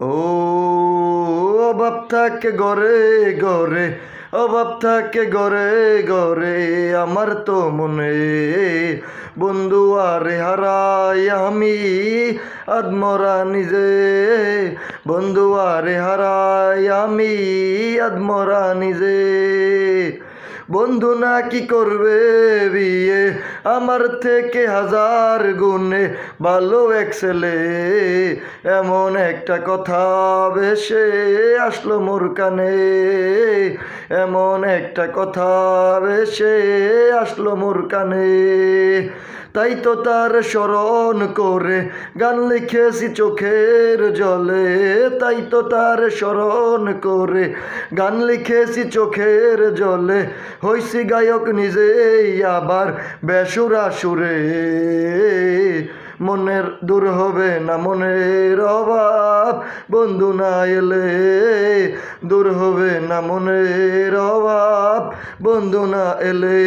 ও অভাব থাকে ঘরে ঘরে, অভাব থাকে ঘরে ঘরে, আমার তো মনে বন্ধু আরে হারাই আমি আদমরা নিজে, বন্ধু আরে হারাই আমি আদমরা নিজে। বন্ধু না কি করবে বিয়ে আমার থেকে হাজার গুণে ভালো এক ছেলে, এমন একটা কথা ভেসে আসলো মোর কানে, এমন একটা কথা ভেসে আসলো মোর কানে। তাই তো তার স্মরণ করে গান লিখেছি চোখের জলে, তাই তো তার স্মরণ করে গান লিখেছি চোখের জলে, হইছি গায়ক নিজেই আবার বেসুরা সুরে। মনের দূর হবে না মনের অভাব বন্ধু না এলে, দূর হবে না মনের অভাব বন্ধু না এলে।